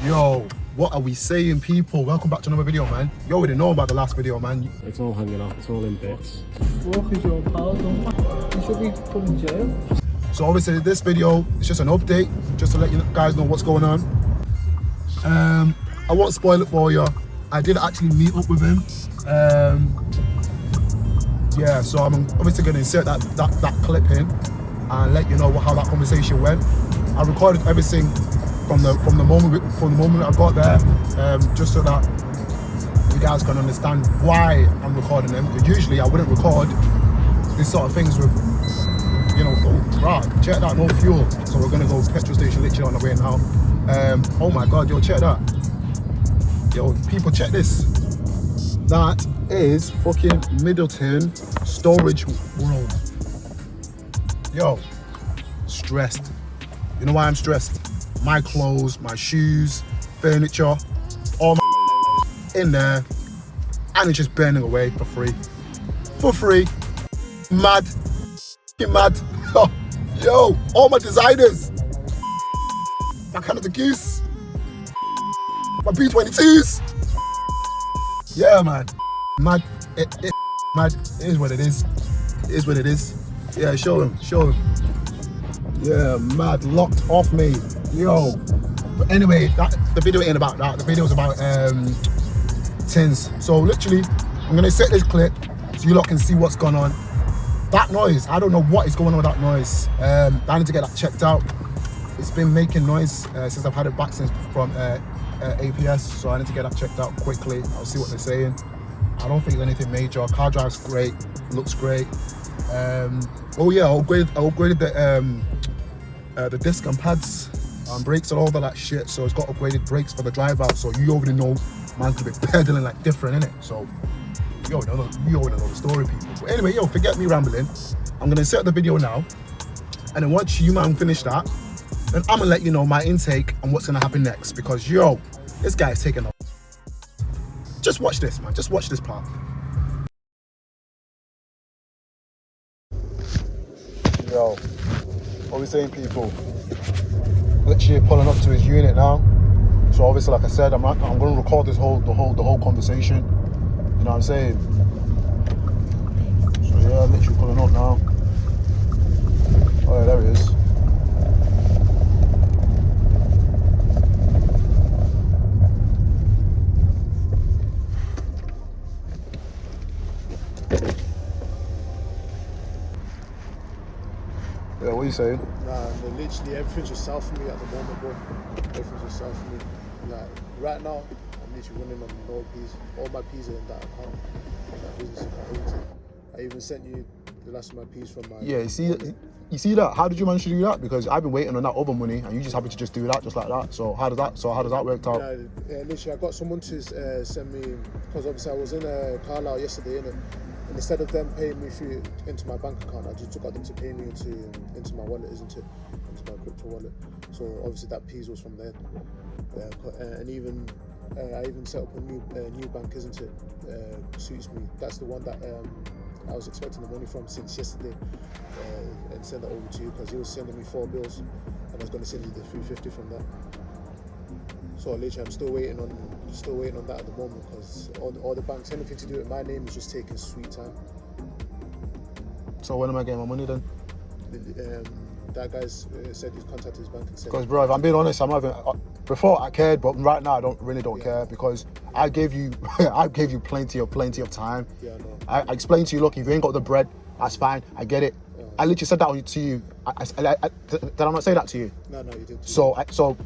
Yo, what are we saying, people? Welcome back to another video, man. You already know about the last video, man. It's all hanging off, it's all in bits. Fuck is your pal, don't you should be put in jail. So obviously this video is just an update, just to let you guys know what's going on. I won't spoil it for you. I did actually meet up with him. Yeah, so I'm obviously going to insert that clip in and let you know how that conversation went. I recorded everything from the moment I got there, just so that you guys can understand why I'm recording them. Because usually I wouldn't record these sort of things with, you know, oh, right, check that, no fuel. So we're gonna go petrol station literally on the way now. Oh my God, yo, check that. Yo, people, check this. That is fucking Middleton Storage World. Yo, stressed. You know why I'm stressed? My clothes, my shoes, furniture, all my in there, and it's just burning away for free. For free. Mad. Get mad. Yo, all my designers. My Canada Goose. My B22s. Yeah, man. Mad. Mad. It is what it is. It is what it is. Yeah, show him. Show him. Yeah, mad. Locked off me. Yo. But anyway, the video ain't about that. The video is about tins. So literally, I'm gonna set this clip so you lot can see what's going on. That noise, I don't know what is going on with that noise. I need to get that checked out. It's been making noise since I've had it back from APS, so I need to get that checked out quickly. I'll see what they're saying. I don't think it's anything major. Car drives great, looks great. Oh yeah, I upgraded the disc and pads and brakes and all that shit. So it's got upgraded brakes for the drive out. So you already know, man's gonna be pedaling like different, innit? So you already know the story, people. But anyway, yo, forget me rambling. I'm gonna insert the video now, and then once you man finish that, then I'm gonna let you know my intake and what's gonna happen next. Because yo, this guy's taking off. Just watch this, man. Just watch this part. Yo, what we saying, people? Literally pulling up to his unit now. So obviously, like I said, I'm gonna record this the whole conversation. You know what I'm saying? So yeah, literally pulling up now. Oh yeah, there he is. Yeah, what are you saying? Nah, literally everything's just south for me at the moment, bro. Everything's just south for me. Like, right now, I'm literally running on no P's. All my P's are in that account. That business account. I even sent you the last of my P's from my... Yeah, you see that? How did you manage to do that? Because I've been waiting on that other money, and you just happen to just do that just like that. So how does that work out? Yeah, literally, I got someone to send me, because obviously I was in a Carlisle yesterday, innit? And instead of them paying me through into my bank account, I just got them to pay me into my wallet, isn't it? Into my crypto wallet. So obviously that P's was from there. And even I even set up a new bank, isn't it? Suits me. That's the one that I was expecting the money from since yesterday, and send that over to you, because he was sending me 4 bills, and I was going to send you the 350 from that. So literally, I'm still waiting on that at the moment, because all the banks, anything to do with my name is just taking sweet time. So when am I getting my money then? That guy's said he's contacted his bank and said. Because bro, if I'm being honest, I'm not even. Before I cared, but right now I don't care, because I gave you plenty of time. Yeah, I know. I explained to you, look, if you ain't got the bread, that's fine. I get it. I literally said that to you. Did I not say that to you? No, you did. So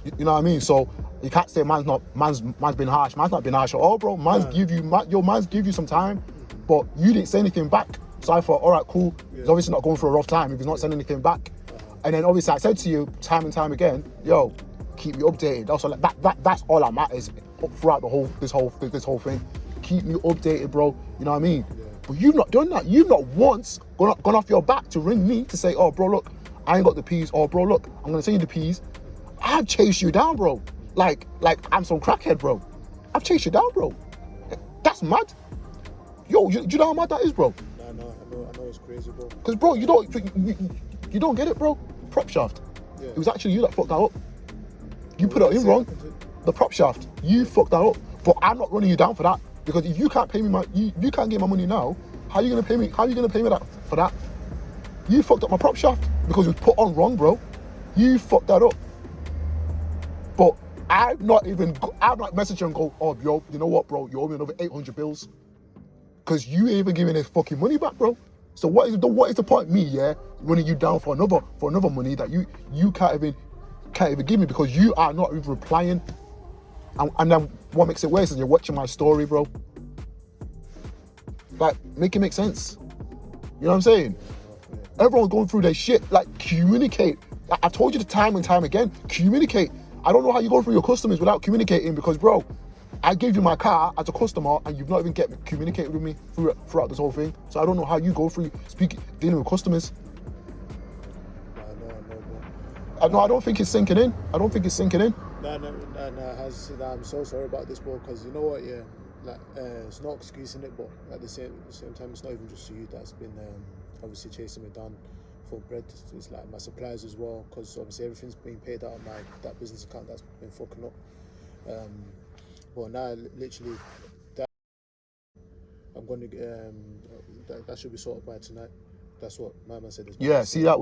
you know what I mean. So you can't say man's been harsh. Man's not been harsh at all, bro. Man's give you some time, but you didn't say anything back. So I thought, all right, cool. He's obviously not going through a rough time if he's not sending anything back. And then obviously I said to you time and time again, yo, keep me updated. Also, that's all that matters throughout this whole thing. Keep me updated, bro. You know what I mean? Yeah. But you've not done that. You've not once gone off your back to ring me to say, oh, bro, look, I ain't got the P's. Oh, bro, look, I'm gonna send you the P's. I've chased you down, bro. Like I'm some crackhead, bro. I've chased you down, bro. That's mad. Yo, do you know how mad that is, bro? I know it's crazy, bro. Because, bro, you don't get it, bro. Prop shaft. Yeah. It was actually you that fucked that up. You put it in wrong. the prop shaft. You fucked that up. But I'm not running you down for that. Because if you can't pay me you can't get my money now, how are you gonna pay me that for that? You fucked up my prop shaft because it was put on wrong, bro. You fucked that up. But I've not messaged you and go, oh, yo, you know what, bro? You owe me another 800 bills. Because you ain't even giving this fucking money back, bro. So what is the point me, yeah, running you down for another money that you can't even give me because you are not even replying. And then what makes it worse is you're watching my story, bro. Like, make it make sense. You know what I'm saying? Everyone's going through their shit. Like, communicate. I told you the time and time again, communicate. I don't know how you go through your customers without communicating because, bro, I gave you my car as a customer and you've not even communicated with me throughout this whole thing. So I don't know how you go through dealing with customers. No, I don't think it's sinking in. I don't think it's sinking in. I'm so sorry about this, bro, because you know what, yeah, like, it's not excusing it, but at the same time, it's not even just you that's been obviously chasing me down for bread. It's like my suppliers as well, because obviously everything's being paid out of that business account that's been fucking up. Well, now literally that I'm going to that should be sorted by tonight. That's what my man said. Yeah, see that?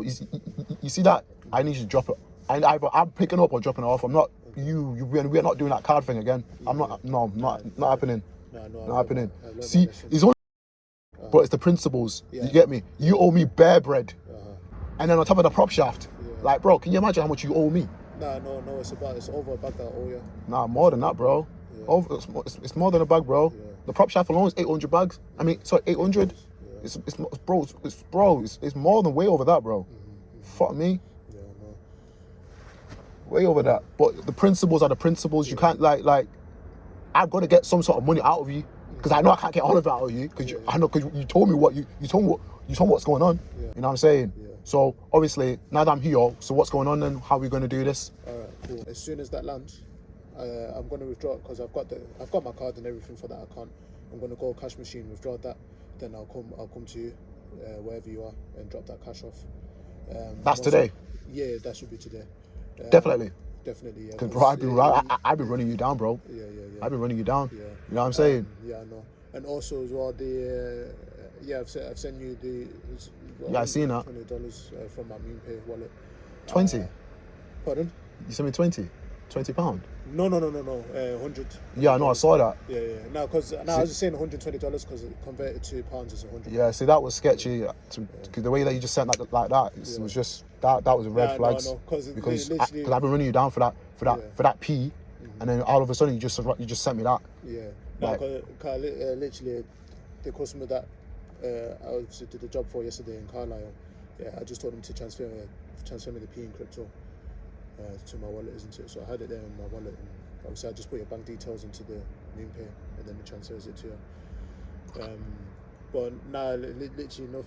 You see that? I need you to drop it. Either I'm picking up or dropping it off. I'm not. We're not doing that card thing again. I'm not. No, not happening. Not happening. See, it's only. But it's the principles. You get me? You owe me bare bread, and then on top of the prop shaft. Like, bro, can you imagine how much you owe me? No. It's over a bag that I owe you. Nah, more than that, bro. Yeah. It's more than a bag, bro. Yeah. The prop shaft alone is 800 bags. I mean, sorry, 800. Yeah. It's more than way over that, bro. Mm-hmm. Fuck me. Yeah, no. Way over that. But the principles are the principles. You can't like. I've got to get some sort of money out of you because I know I can't get all of it out of you because I know because you told me what's going on. Yeah. You know what I'm saying? Yeah. So obviously now that I'm here, so what's going on then? How are we going to do this? Alright, cool. As soon as that lands, I'm going to withdraw because I've got my card and everything for that account. I'm going to go cash machine, withdraw that, then I'll come to you wherever you are and drop that cash off. That's today. Yeah, that should be today. Definitely. Definitely, yeah. Because bro, I've been running you down, bro. Yeah. I've been running you down. Yeah. You know what I'm saying? Yeah, I know. And also as well, I've sent you the. Yeah, I seen that. $20 from my MoonPay wallet. 20. Pardon? You sent me 20. £20. No. 100. Yeah, I know. I saw that. Yeah. No, because I was just saying $120 because it converted to pounds is 100. Yeah, see, that was sketchy. Cause the way that you just sent that like that, it was just that was a red flags. No, because I've been running you down for that P, and then all of a sudden you just sent me that. Yeah. No, cause literally the customer that I obviously did the job for yesterday in Carlisle. Yeah, I just told him to transfer me the P in crypto to my wallet, isn't it? So I had it there in my wallet, and obviously I just put your bank details into the MoonPay, and then it transfers it to you. But now, literally,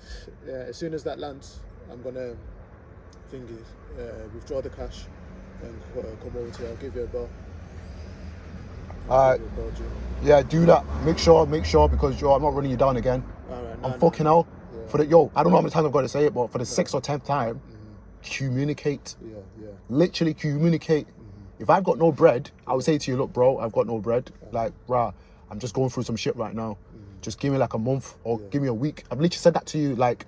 as soon as that lands, I'm gonna withdraw the cash and come over to you. I'll give you a bell. Yeah, do that. Make sure because I'm not running you down again. I'm fucking out. Yeah. I don't know how many times I've got to say it, but for the 6th or 10th time, communicate. Yeah. Literally communicate. If I've got no bread, I would say to you, look, bro, I've got no bread. Like, I'm just going through some shit right now. Just give me like a month or give me a week. I've literally said that to you, like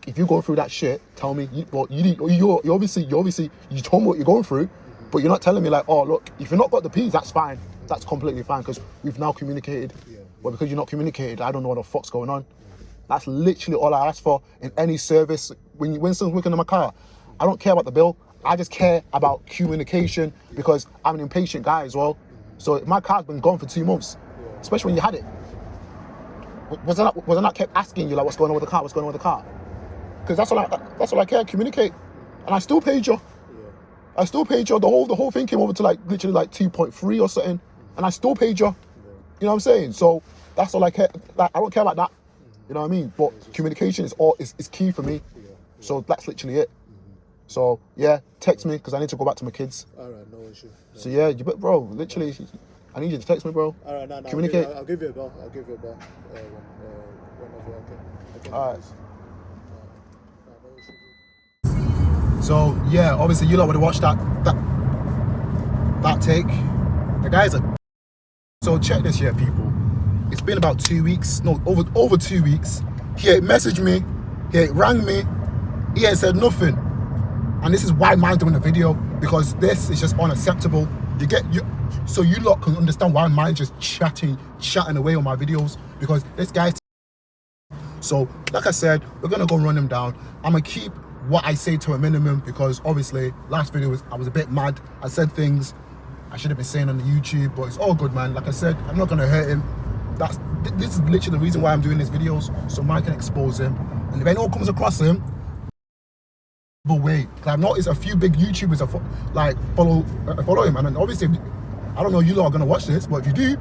if you go through that shit, tell me. You obviously you told me what you're going through, but you're not telling me like, oh look, if you've not got the P's, that's fine. That's completely fine because we've now communicated. But because you're not communicated, I don't know what the fuck's going on. That's literally all I ask for in any service. When someone's working on my car, I don't care about the bill. I just care about communication because I'm an impatient guy as well. So my car's been gone for 2 months, especially when you had it. Was I not kept asking you like, what's going on with the car? What's going on with the car? Because that's all I care. Communicate, and I still paid you. I still paid you. The whole thing came over to literally 2.3 or something, and I still paid you. You know what I'm saying? So that's all I care. Like, I don't care about that. You know what I mean? But communication is key for me. So that's literally it. So yeah, text me because I need to go back to my kids. Alright, no issue. So yeah, bro, literally, I need you to text me, bro. Alright, no. Communicate. I'll give you a bell. Whenever I can. Alright. So yeah, obviously you lot would have watched that take. The guy's a... So check this here, people. It's been about 2 weeks, no, over 2 weeks. He ain't messaged me, he ain't rang me, he ain't said nothing. And this is why mine's doing the video, because this is just unacceptable. So you lot can understand why mine's just chatting away on my videos, because this guy... So, like I said, we're gonna go run him down. I'm gonna keep what I say to a minimum, because obviously last video I was a bit mad. I said things I should have been saying on the YouTube, but it's all good, man. Like I said, I'm not gonna hurt him. This is literally the reason why I'm doing these videos, so I can expose him. And if anyone comes across him, but wait, I've noticed a few big YouTubers follow him, and then obviously, I don't know, you lot are gonna watch this, but if you do,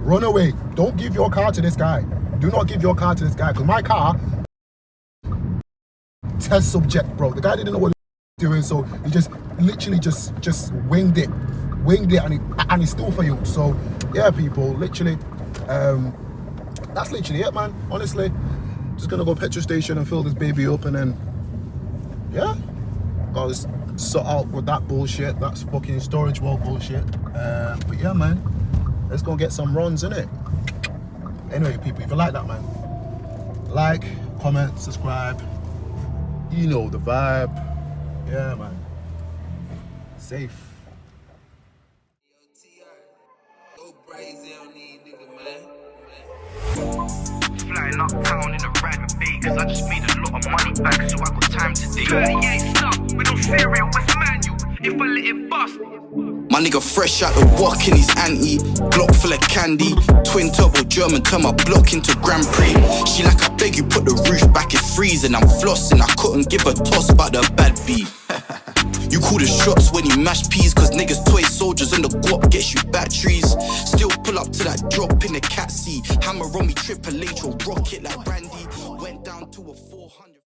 run away. Don't give your car to this guy. Do not give your car to this guy, because my car, test subject, bro. The guy didn't know what he was doing, so he just literally just winged it, and he still failed. So yeah, people, literally, that's literally it, man. Honestly, just gonna go petrol station and fill this baby up, and then yeah, gotta sort out with that bullshit. That's fucking storage wall bullshit. But yeah, man, let's go get some runs, innit? Anyway, people, if you like that, man, like, comment, subscribe. You know the vibe. Yeah, man. Safe. Flying uptown in a ride with B, cause I just made a lot of money back, so I got time today. 38 stuff with no cereal, what's manual? If I let it bust. My nigga fresh out the walk in his anti, Glock full of candy, twin turbo German, turn my block into Grand Prix. She like, I beg you put the roof back, it's freezing, I'm flossing, I couldn't give a toss about the bad beat. You call the shots when you mash peas, cause niggas toy soldiers and the guap gets you batteries. Still pull up to that drop in the cat seat, hammer on me Triple H or rocket like Randy, went down to a 400.